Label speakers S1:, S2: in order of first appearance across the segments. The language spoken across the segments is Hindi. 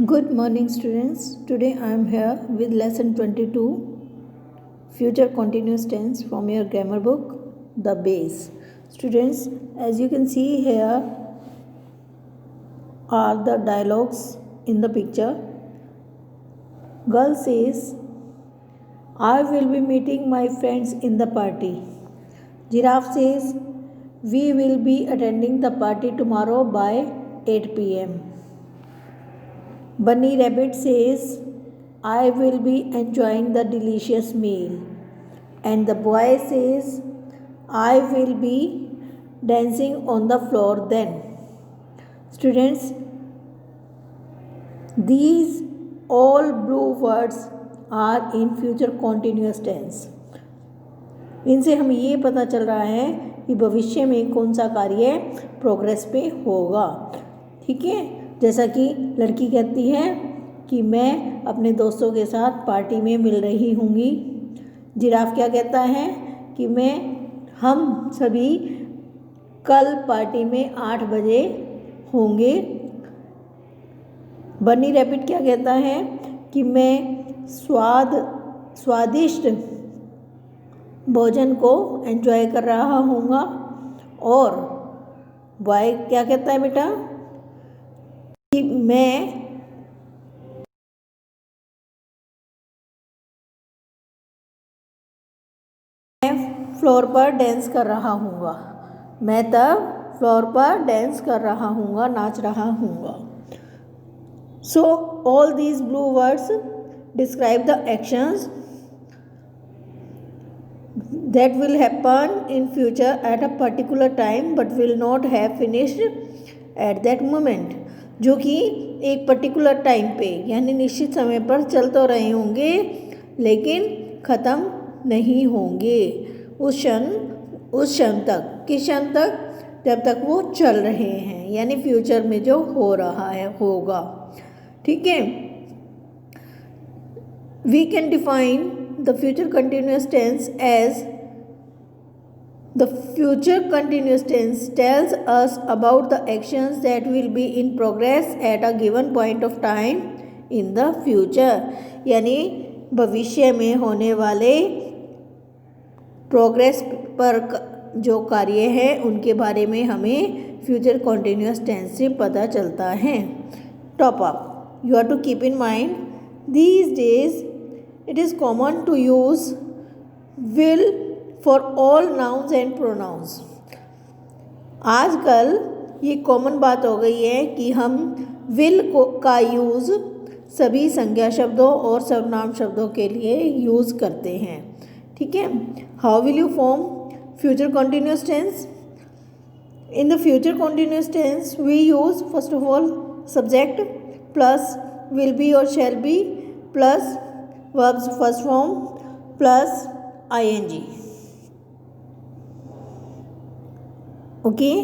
S1: Good morning, students. Today I am here with lesson 22, future continuous tense from your grammar book, The Base. Students, as you can see here are the dialogues in the picture. Girl says, I will be meeting my friends in the party. Giraffe says, we will be attending the party tomorrow by 8 p.m. Bunny Rabbit says, I will be enjoying the delicious meal. And the boy says, I will be dancing on the floor then. Students, these all blue words are in future continuous tense. इनसे हमें ये पता चल रहा है कि भविष्य में कौन सा कार्य प्रोग्रेस पे होगा. ठीक है, जैसा कि लड़की कहती है कि मैं अपने दोस्तों के साथ पार्टी में मिल रही हूँगी. जिराफ क्या कहता है कि हम सभी कल पार्टी में 8 बजे होंगे. बनी रैबिट क्या कहता है कि मैं स्वादिष्ट भोजन को एंजॉय कर रहा हूँगा. और बॉय क्या कहता है बेटा कि मैं फ्लोर पर डांस कर रहा हूँगा. मैं तब फ्लोर पर डांस कर रहा हूँगा, नाच रहा हूँगा. So all these blue words describe the actions that will happen in future at a particular time but will not have finished at that moment. जो कि एक पर्टिकुलर टाइम पे यानी निश्चित समय पर चल तो रहे होंगे लेकिन ख़त्म नहीं होंगे उस क्षण तक. किस क्षण तक? जब तक वो चल रहे हैं, यानी फ्यूचर में जो हो रहा है होगा. ठीक है, we can define the future continuous tense as the future continuous tense tells us about the actions that will be in progress at a given point of time in the future. यानी भविष्य में होने वाले प्रोग्रेस पर जो कार्य है उनके बारे में हमें फ्यूचर कॉन्टिन्यूस टेंस से पता चलता है. Top up, you have to keep in mind these days it is common to use will for all nouns and pronouns. आजकल ये कॉमन बात हो गई है कि हम will का यूज़ सभी संज्ञा शब्दों और सर्वनाम शब्दों के लिए यूज़ करते हैं. ठीक है, how will you form future continuous tense? In the future continuous tense we use first of all subject plus will be और shall be plus verbs first form plus ing. Okay,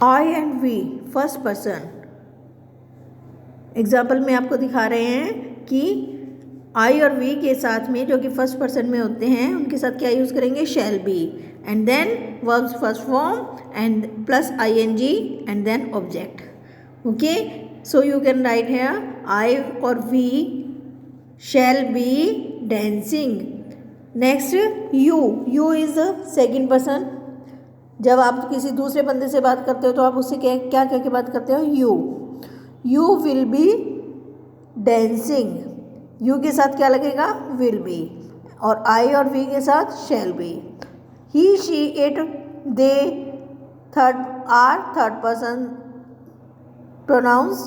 S1: I and we first person. Example में आपको दिखा रहे हैं कि आई और वी के साथ में जो कि फर्स्ट पर्सन में होते हैं उनके साथ क्या यूज़ करेंगे? Shall be and then verb's first form and plus ing and then object. Okay, so you can write here I or we shall be dancing. Next, you is the second person. जब आप किसी दूसरे बंदे से बात करते हो तो आप उससे क्या कह के बात करते हो? you will be dancing. you के साथ क्या लगेगा? will be. और I और we के साथ shall be. he, she, it, they third person pronouns.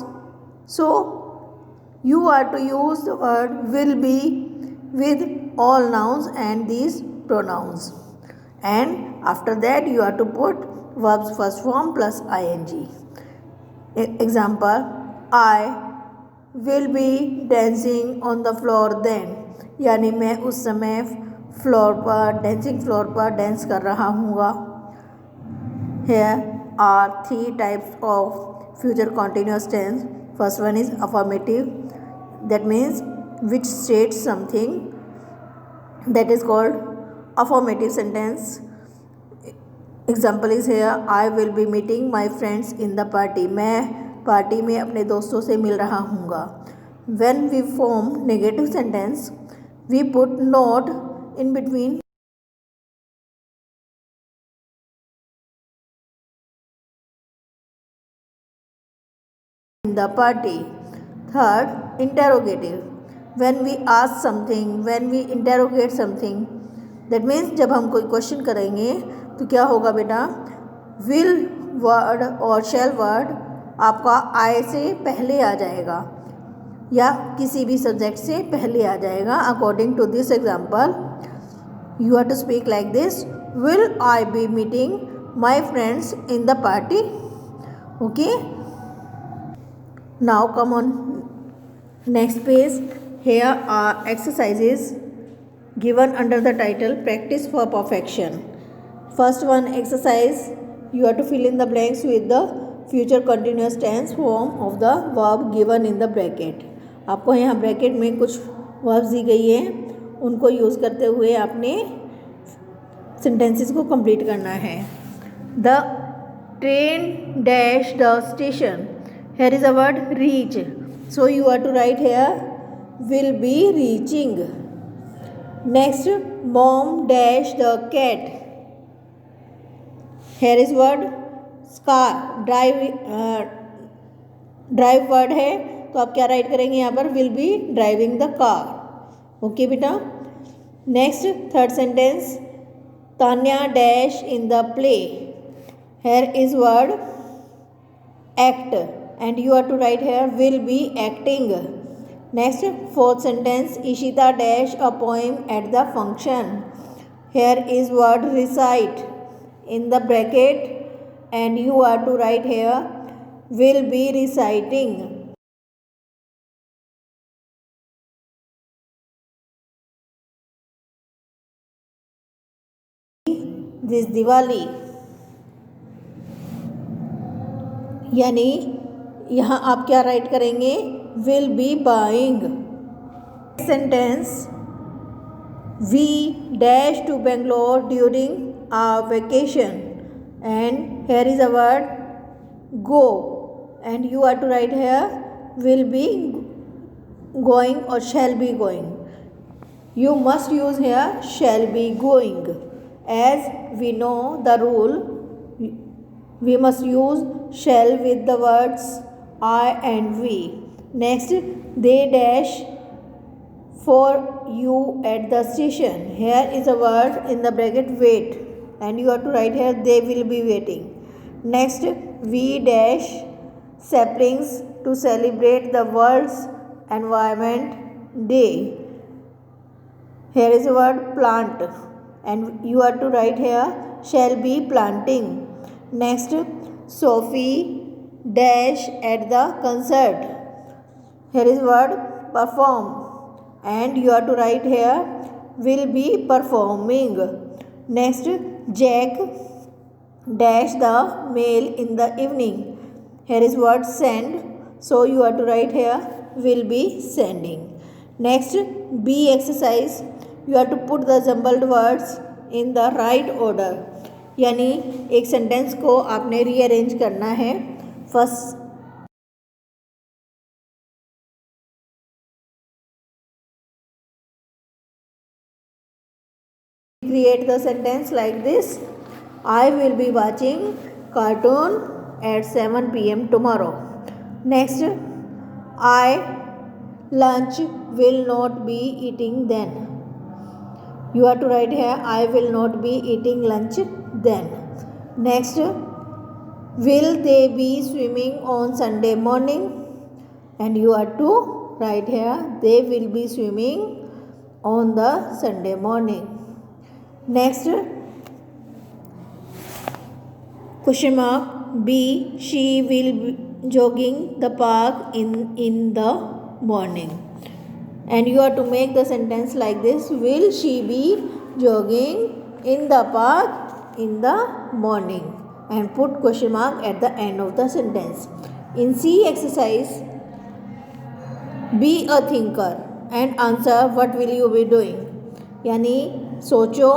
S1: So you are to use the word will be with all nouns and these pronouns, and after that you are to put verbs first form plus ing. Example, I will be dancing on the floor then. यानी मैं उस समय फ्लोर पर डांसिंग फ्लोर पर डांस कर रहा हूँगा. Here are 3 types of future continuous tense. First one is affirmative, that means which states something, that is called affirmative sentence. Example is here, I will be meeting my friends in the party, मैं पार्टी में अपने दोस्तों से मिल रहा हूँगा। When we form negative sentence we put not in between the party. Third, interrogative. When we ask something, when we interrogate something, that means जब हम कोई क्वेश्चन करेंगे तो क्या होगा बेटा, will वर्ड और shall वर्ड आपका I से पहले आ जाएगा या किसी भी सब्जेक्ट से पहले आ जाएगा। According to this example you have to speak like this, will I be meeting my friends in the party? Okay. Now come on next page. Here are exercises given under the title practice for perfection. First one exercise, you have to fill in the blanks with the future continuous tense form of the verb given in the bracket. आपको यहाँ ब्रैकेट में कुछ वर्ब्स दी गई है, उनको यूज़ करते हुए आपने सेंटेंसेस को कंप्लीट करना है। The train dash the station. Here is a word reach, so you are to write here will be reaching. Next, mom dash the cat. Here is word car, drive word है तो आप क्या राइट करेंगे यहाँ पर, will be driving the car. Okay बेटा। Next third sentence, Tanya dash in the play. Here is word act and you are to write here will be acting. Next, fourth sentence, Ishita dash a poem at the function. Here is word recite in the bracket and you are to write here will be reciting. This Diwali, यानी यहाँ आप क्या राइट करेंगे, will be buying. Sentence, we dash to Bangalore during our vacation and here is a word go and you are to write here will be going और shall be going. You must use here shall be going. As we know the rule, we must use shall with the words I and we. Next, they dash for you at the station. Here is a word in the bracket wait and you have to write here they will be waiting. Next, we dash saplings to celebrate the world's environment day. Here is a word plant and you are to write here shall be planting. Next, Sophie dash at the concert. Here is word perform and you are to write here will be performing. Next, Jack dash the mail in the evening. Here is word send, so you are to write here will be sending. Next, B exercise, you have to put the jumbled words in the right order. यानी एक सेंटेंस को आपने रीअरेंज करना है. First create the sentence like this, I will be watching cartoon at 7 p.m. tomorrow. Next, I lunch will not be eating then. You have to write here I will not be eating lunch then. Next, will they be swimming on Sunday morning? And you have to write here they will be swimming on the Sunday morning. Next, question mark B, she will be jogging the park in the morning. And you have to make the sentence like this, will she be jogging in the park in the morning, and put question mark at the end of the sentence. In C exercise, be a thinker and answer what will you be doing. यानी सोचो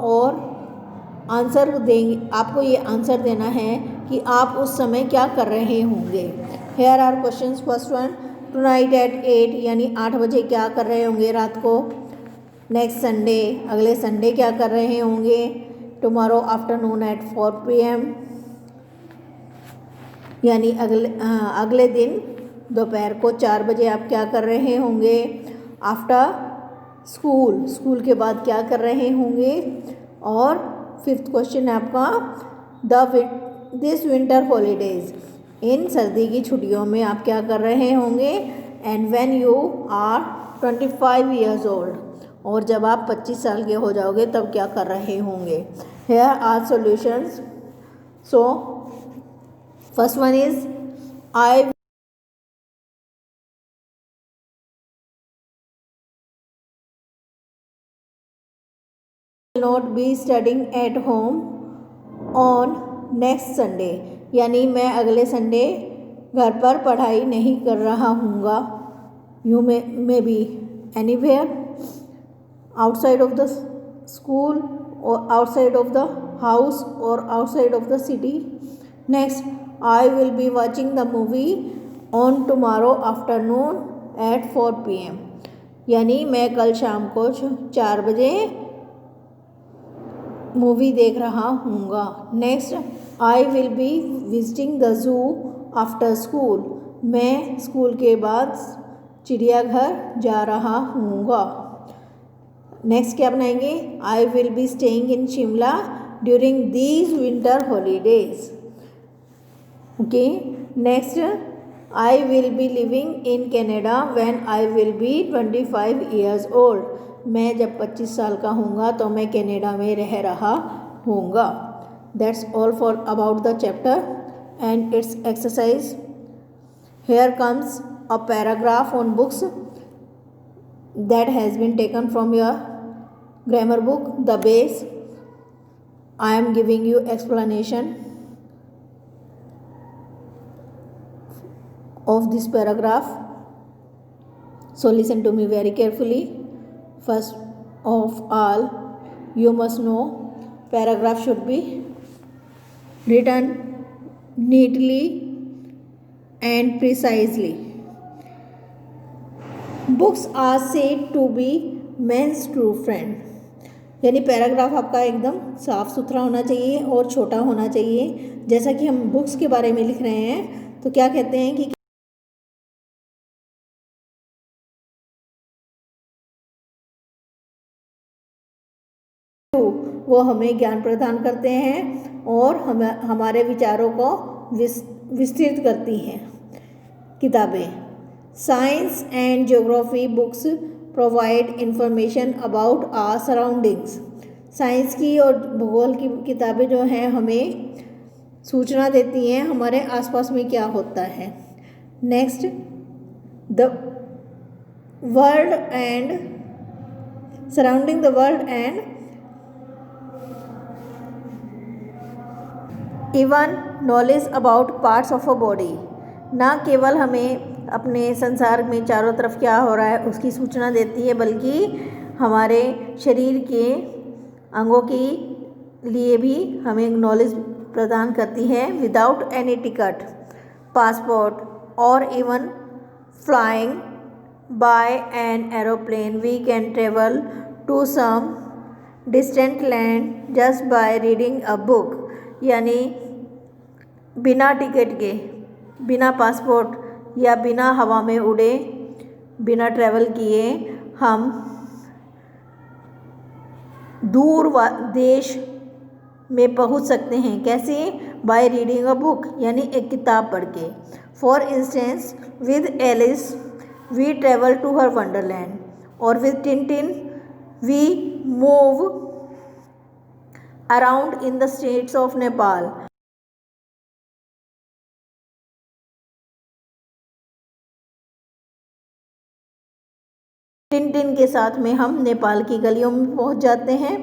S1: और आंसर देंगे, आपको ये आंसर देना है कि आप उस समय क्या कर रहे होंगे। Here are questions. First one, tonight at 8 यानी 8 बजे क्या कर रहे होंगे रात को। नेक्स्ट संडे, अगले संडे क्या कर रहे होंगे। टुमारो आफ्टरनून एट 4 PM यानी अगले दिन दोपहर को 4 बजे आप क्या कर रहे होंगे। आफ्टर स्कूल, स्कूल के बाद क्या कर रहे होंगे। और फिफ्थ क्वेश्चन है आपका दिस विंटर हॉलीडेज, इन सर्दी की छुट्टियों में आप क्या कर रहे होंगे। And when you are 25 years old, और जब आप 25 साल के हो जाओगे तब क्या कर रहे होंगे। Here are solutions. So first one is I not be studying at home on next Sunday, यानी मैं अगले संडे घर पर पढ़ाई नहीं कर रहा हूँगा। You may be anywhere outside of the school और आउटसाइड ऑफ द हाउस और outside of the city. Next, I will be watching the movie on tomorrow afternoon at 4 PM, यानी मैं कल शाम को 4 बजे मूवी देख रहा हूँगा। Next, I will be visiting the zoo after school, मैं स्कूल के बाद चिड़ियाघर जा रहा हूँगा। नेक्स्ट क्या बनाएंगे। I will be staying in Shimla during these winter holidays. Okay. Next, I will be living in Canada when I will be 25 years old, मैं जब 25 साल का हूँगा तो मैं कनाडा में रह रहा हूँगा। That's all for about the chapter and its exercise. Here comes a paragraph on books that has been taken from your grammar book. The base, I am giving you explanation of this paragraph, so listen to me very carefully. First of all, you must know paragraph should be written neatly and precisely. Books are said to be man's true friend, यानी पैराग्राफ आपका एकदम साफ सुथरा होना चाहिए और छोटा होना चाहिए। जैसा कि हम बुक्स के बारे में लिख रहे हैं तो क्या कहते हैं कि वो हमें ज्ञान प्रदान करते हैं और हमारे विचारों को विस्तृत करती हैं किताबें। Science and geography books provide information about our surroundings. Science की और भूगोल की किताबें जो हैं हमें सूचना देती हैं हमारे आसपास में क्या होता है। Next, the world and surrounding the world and even knowledge about parts of a body, ना केवल हमें अपने संसार में चारों तरफ क्या हो रहा है उसकी सूचना देती है बल्कि हमारे शरीर के अंगों के लिए भी हमें नॉलेज प्रदान करती है। विदाउट एनी टिकट, पासपोर्ट और even flying by an aeroplane we can travel to some distant land just by reading a book, यानी बिना टिकट के, बिना पासपोर्ट या बिना हवा में उड़े, बिना ट्रैवल किए हम दूर देश में पहुंच सकते हैं। कैसे? बाय रीडिंग अ बुक, यानी एक किताब पढ़ के। For instance, with Alice we travel to her wonderland, और with Tintin we move around in the states of Nepal. Tintin के साथ में हम नेपाल की गलियों में पहुंच जाते हैं।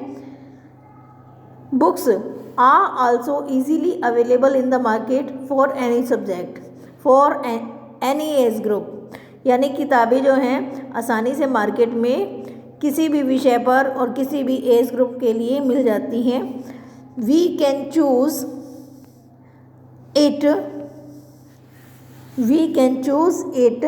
S1: Books are also easily available in the market for any subject for any age group, यानी किताबें जो हैं आसानी से मार्केट में किसी भी विषय पर और किसी भी एज ग्रुप के लिए मिल जाती हैं। We can choose it. We can choose it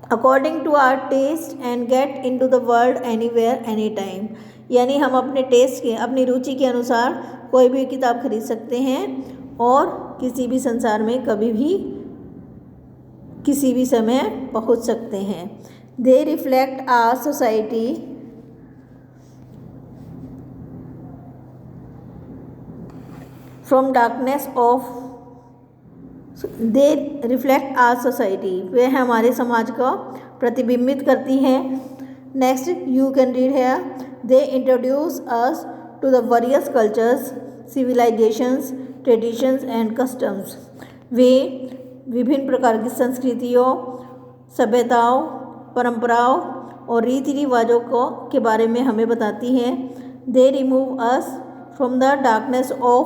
S1: according to our taste and get into the world anywhere anytime. यानी हम अपने टेस्ट के, अपनी रुचि के अनुसार कोई भी किताब खरीद सकते हैं और किसी भी संसार में कभी भी किसी भी समय पहुंच सकते हैं. They reflect our society from darkness of. They reflect our society. वे हमारे समाज का प्रतिबिंबित करती हैं. Next you can read here. They introduce us to the various cultures, civilizations, traditions and customs. वे विभिन्न प्रकार की संस्कृतियों, सभ्यताओं, परंपराओं और रीति रिवाजों को के बारे में हमें बताती हैं. They remove us from the darkness of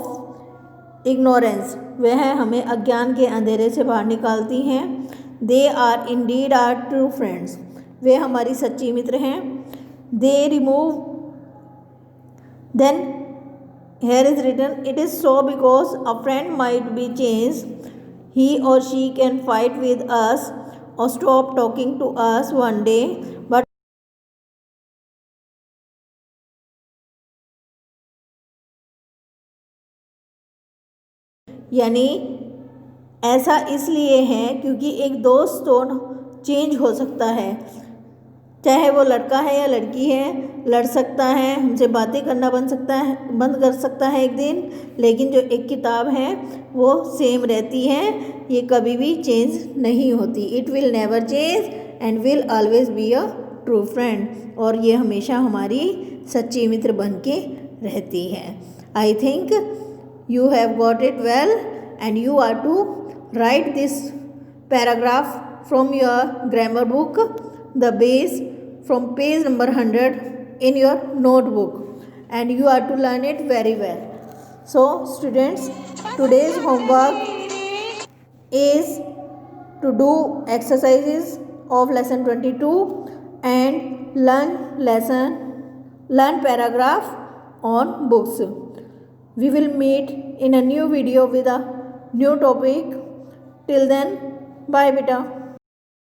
S1: ignorance. वह हमें अज्ञान के अंधेरे से बाहर निकालती हैं. They are indeed our true friends. वे हमारी सच्ची मित्र हैं. They remove. Then here is written, it is so because a friend might be changed. He or she can fight with us or stop talking to us one day, but यानी ऐसा इसलिए है क्योंकि एक दोस्त तो चेंज हो सकता है, चाहे वो लड़का है या लड़की है, लड़ सकता है, हमसे बातें करना बंद कर सकता है एक दिन, लेकिन जो एक किताब है वो सेम रहती है, ये कभी भी चेंज नहीं होती. It will never change and will always be a true friend. और ये हमेशा हमारी सच्ची मित्र बन के रहती है. I think you have got it well and you are to write this paragraph from your grammar book, the base from page number 100 in your notebook, and you are to learn it very well. So students, today's homework is to do exercises of lesson 22 and learn paragraph on books. We will meet in a new video with a new topic. Till then, bye beta.